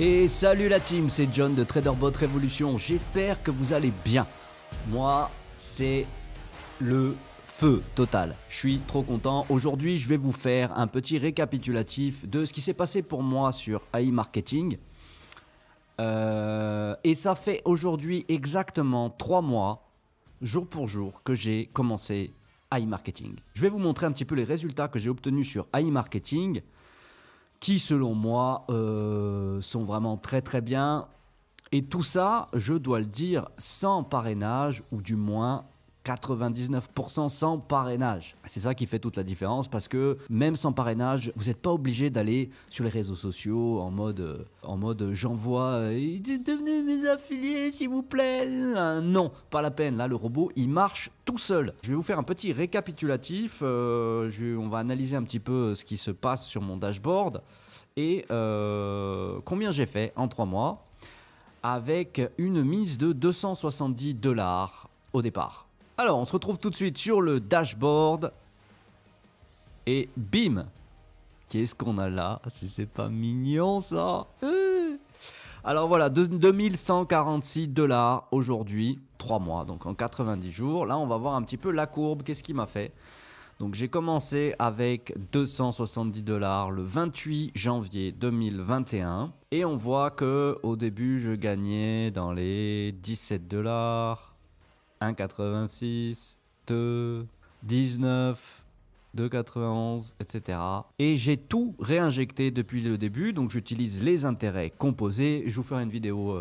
Et salut la team, c'est John de TraderBot Révolution, j'espère que vous allez bien. Moi, c'est le feu total, je suis trop content. Aujourd'hui, je vais vous faire un petit récapitulatif de ce qui s'est passé pour moi sur AI Marketing. Et ça fait aujourd'hui exactement 3 mois, jour pour jour, que j'ai commencé AI Marketing. Je vais vous montrer un petit peu les résultats que j'ai obtenus sur AI Marketing, qui selon moi sont vraiment très très bien. Et tout ça, je dois le dire, sans parrainage, ou du moins 99% sans parrainage. C'est ça qui fait toute la différence, parce que même sans parrainage, vous n'êtes pas obligé d'aller sur les réseaux sociaux en mode j'envoie devenez mes affiliés s'il vous plaît. Non, pas la peine. Là, le robot, il marche tout seul. Je vais vous faire un petit récapitulatif. On va analyser un petit peu ce qui se passe sur mon dashboard et combien j'ai fait en 3 mois avec une mise de 270 $ au départ. Alors, on se retrouve tout de suite sur le dashboard. Et bim! Qu'est-ce qu'on a là? Si c'est pas mignon, ça! Alors voilà, 2146 $ aujourd'hui, 3 mois, donc en 90 jours. Là, on va voir un petit peu la courbe. Qu'est-ce qui m'a fait? Donc, j'ai commencé avec 270 $ le 28 janvier 2021. Et on voit que au début, je gagnais dans les 17 $. 1,86, 2, 19, 2,91, etc. Et j'ai tout réinjecté depuis le début, donc j'utilise les intérêts composés. Je vous ferai une vidéo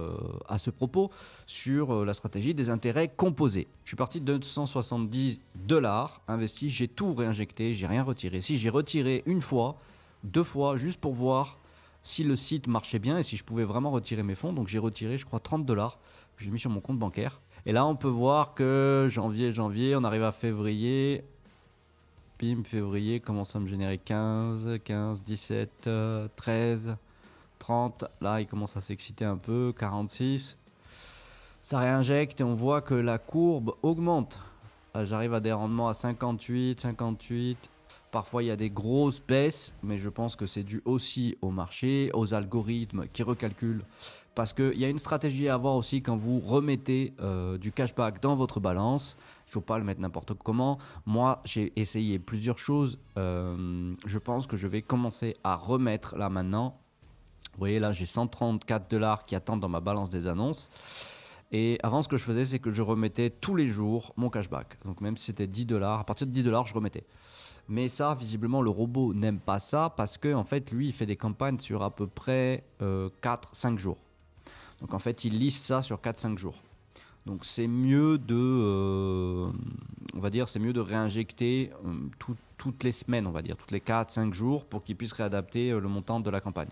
à ce propos sur la stratégie des intérêts composés. Je suis parti de 270 $ investis, j'ai tout réinjecté, j'ai rien retiré. Si j'ai retiré une fois, 2 fois, juste pour voir si le site marchait bien et si je pouvais vraiment retirer mes fonds. Donc j'ai retiré, je crois, 30 $, que j'ai mis sur mon compte bancaire. Et là, on peut voir que janvier, on arrive à février. Bim, février commence à me générer 15, 17, 13, 30. Là, il commence à s'exciter un peu, 46. Ça réinjecte et on voit que la courbe augmente. Là, j'arrive à des rendements à 58. Parfois, il y a des grosses baisses, mais je pense que c'est dû aussi au marché, aux algorithmes qui recalculent. Parce qu'il y a une stratégie à avoir aussi quand vous remettez du cashback dans votre balance. Il ne faut pas le mettre n'importe comment. Moi, j'ai essayé plusieurs choses. Je pense que je vais commencer à remettre là maintenant. Vous voyez, là, j'ai 134 $ qui attendent dans ma balance des annonces. Et avant, ce que je faisais, c'est que je remettais tous les jours mon cashback. Donc même si c'était 10 $, à partir de 10 $, je remettais. Mais ça, visiblement, le robot n'aime pas ça parce qu'en fait, lui, il fait des campagnes sur à peu près 4-5 jours. Donc en fait, il lisse ça sur 4-5 jours. Donc c'est mieux de, on va dire, c'est mieux de réinjecter toutes les semaines, on va dire, toutes les 4-5 jours pour qu'il puisse réadapter le montant de la campagne.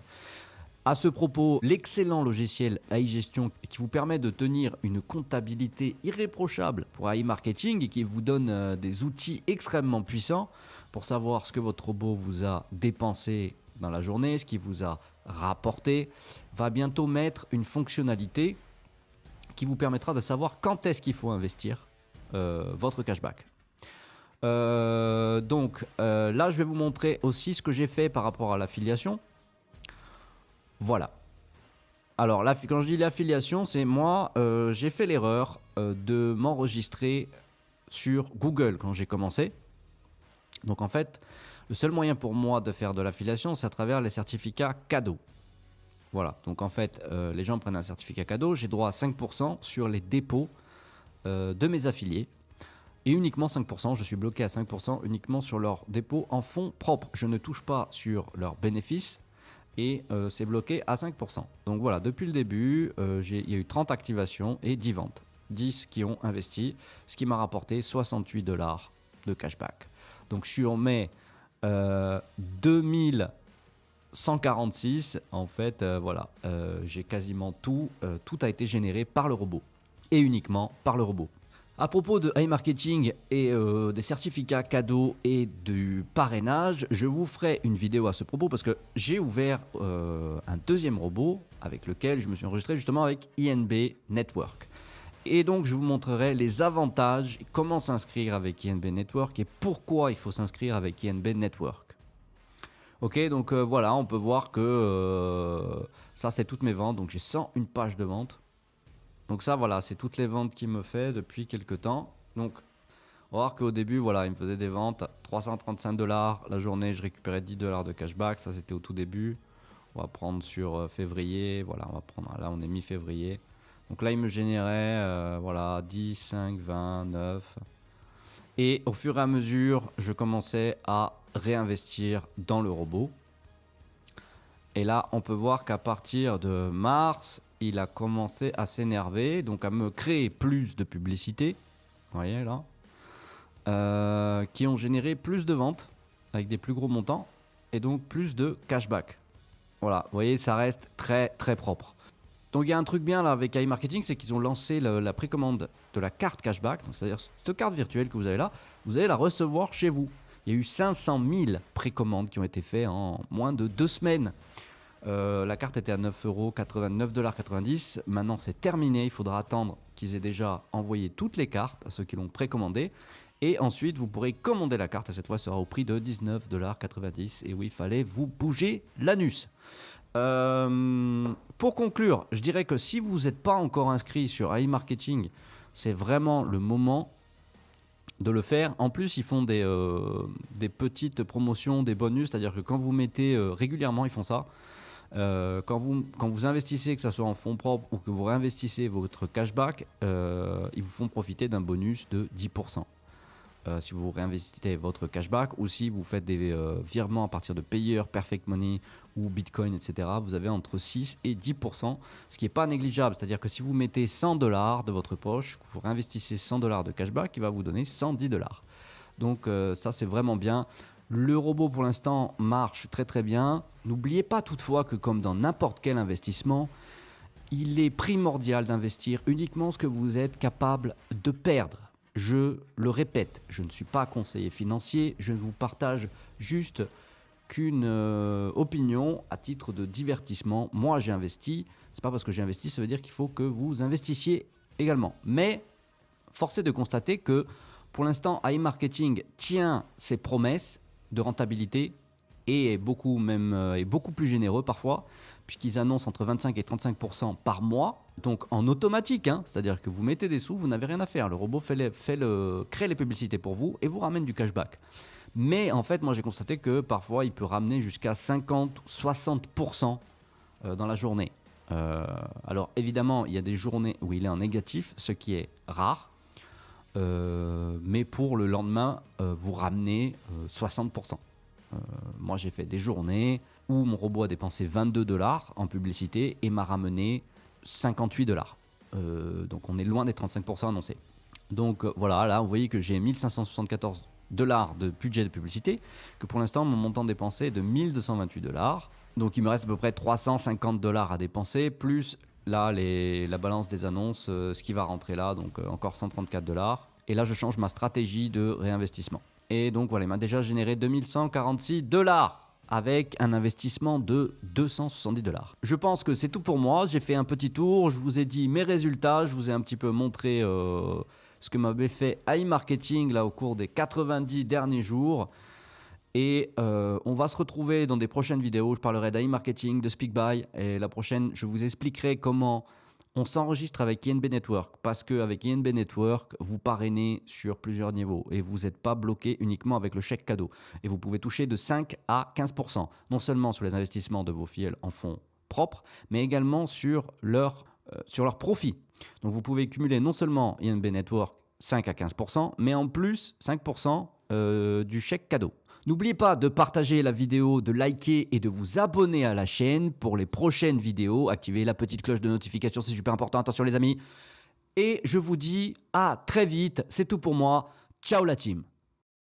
À ce propos, l'excellent logiciel AI Gestion qui vous permet de tenir une comptabilité irréprochable pour AI Marketing et qui vous donne des outils extrêmement puissants pour savoir ce que votre robot vous a dépensé dans la journée, ce qu'il vous a rapporté, va bientôt mettre une fonctionnalité qui vous permettra de savoir quand est-ce qu'il faut investir votre cashback. Donc là, je vais vous montrer aussi ce que j'ai fait par rapport à l'affiliation. Voilà. Alors, quand je dis l'affiliation, c'est moi, j'ai fait l'erreur de m'enregistrer sur Google quand j'ai commencé. Donc, en fait, le seul moyen pour moi de faire de l'affiliation, c'est à travers les certificats cadeaux. Voilà. Donc, en fait, les gens prennent un certificat cadeau. J'ai droit à 5% sur les dépôts de mes affiliés. Et uniquement 5%, je suis bloqué à 5% uniquement sur leurs dépôts en fonds propres. Je ne touche pas sur leurs bénéfices. Et c'est bloqué à 5%. Donc voilà, depuis le début, il y a eu 30 activations et 10 ventes. 10 qui ont investi, ce qui m'a rapporté 68 $ de cashback. Donc sur mes 2146, en fait, voilà, j'ai quasiment tout a été généré par le robot. Et uniquement par le robot. À propos de AI Marketing et des certificats cadeaux et du parrainage, je vous ferai une vidéo à ce propos parce que j'ai ouvert un deuxième robot avec lequel je me suis enregistré justement avec INB Network. Et donc, je vous montrerai les avantages, comment s'inscrire avec INB Network et pourquoi il faut s'inscrire avec INB Network. Ok, donc voilà, on peut voir que ça, c'est toutes mes ventes. Donc, j'ai 101 pages de vente. Donc ça, voilà, c'est toutes les ventes qu'il me fait depuis quelques temps. Donc, on va voir qu'au début, voilà, il me faisait des ventes à 335 $ la journée. Je récupérais 10 $ de cashback. Ça, c'était au tout début. On va prendre sur février. Voilà, on va prendre. Là, on est mi-février. Donc là, il me générait voilà, 10, 5, 20, 9. Et au fur et à mesure, je commençais à réinvestir dans le robot. Et là, on peut voir qu'à partir de mars, il a commencé à s'énerver, donc à me créer plus de publicités. Vous voyez là, qui ont généré plus de ventes avec des plus gros montants et donc plus de cashback. Voilà, vous voyez, ça reste très très propre. Donc il y a un truc bien là avec AI Marketing, c'est qu'ils ont lancé la précommande de la carte cashback, c'est-à-dire cette carte virtuelle que vous avez là, vous allez la recevoir chez vous. Il y a eu 500 000 précommandes qui ont été faites en moins de 2 semaines. La carte était à 9,90 €. Maintenant c'est terminé, il faudra attendre qu'ils aient déjà envoyé toutes les cartes à ceux qui l'ont précommandé. Et ensuite vous pourrez commander la carte et cette fois sera au prix de 19,90 €. Et oui, il fallait vous bouger l'anus. Pour conclure, je dirais que si vous n'êtes pas encore inscrit sur AI Marketing, c'est vraiment le moment de le faire. En plus, ils font des petites promotions, des bonus, c'est-à-dire que quand vous mettez régulièrement, ils font ça. Quand vous investissez, que ce soit en fonds propres ou que vous réinvestissez votre cashback, ils vous font profiter d'un bonus de 10%. Si vous réinvestissez votre cashback ou si vous faites des virements à partir de Payer, Perfect Money ou Bitcoin, etc., vous avez entre 6 et 10%, ce qui n'est pas négligeable. C'est-à-dire que si vous mettez 100 $ de votre poche, que vous réinvestissez 100 $ de cashback, il va vous donner 110 $. Donc ça, c'est vraiment bien. Le robot, pour l'instant, marche très très bien. N'oubliez pas toutefois que comme dans n'importe quel investissement, il est primordial d'investir uniquement ce que vous êtes capable de perdre. Je le répète, je ne suis pas conseiller financier, je ne vous partage juste qu'une opinion à titre de divertissement. Moi, j'ai investi, c'est pas parce que j'ai investi, ça veut dire qu'il faut que vous investissiez également. Mais force est de constater que pour l'instant, AI Marketing tient ses promesses de rentabilité et est beaucoup plus généreux parfois, puisqu'ils annoncent entre 25 et 35% par mois, donc en automatique, hein, c'est-à-dire que vous mettez des sous, vous n'avez rien à faire, le robot crée les publicités pour vous et vous ramène du cashback. Mais en fait, moi j'ai constaté que parfois il peut ramener jusqu'à 50-60% dans la journée. Alors évidemment, il y a des journées où il est en négatif, ce qui est rare, mais pour le lendemain, vous ramenez 60%. Moi j'ai fait des journées où mon robot a dépensé 22 $ en publicité et m'a ramené 58 $. Donc on est loin des 35% annoncés. Donc voilà, là vous voyez que j'ai 1574 $ de budget de publicité, que pour l'instant mon montant dépensé est de 1228 $. Donc il me reste à peu près 350 $ à dépenser, plus là la balance des annonces, ce qui va rentrer là, donc encore 134 $. Et là je change ma stratégie de réinvestissement. Et donc voilà, il m'a déjà généré 2146 $ avec un investissement de 270 $. Je pense que c'est tout pour moi. J'ai fait un petit tour, je vous ai dit mes résultats, je vous ai un petit peu montré ce que m'avait fait AI Marketing là, au cours des 90 derniers jours. Et on va se retrouver dans des prochaines vidéos. Je parlerai d'AI Marketing, de SpeakBuy. Et la prochaine, je vous expliquerai comment on s'enregistre avec INB Network. Parce qu'avec INB Network, vous parrainez sur plusieurs niveaux. Et vous n'êtes pas bloqué uniquement avec le chèque cadeau. Et vous pouvez toucher de 5 à 15%. Non seulement sur les investissements de vos filleuls en fonds propres, mais également sur leur profit. Donc vous pouvez cumuler non seulement INB Network 5 à 15%, mais en plus 5% du chèque cadeau. N'oubliez pas de partager la vidéo, de liker et de vous abonner à la chaîne pour les prochaines vidéos. Activez la petite cloche de notification, c'est super important. Attention les amis. Et je vous dis à très vite. C'est tout pour moi. Ciao la team.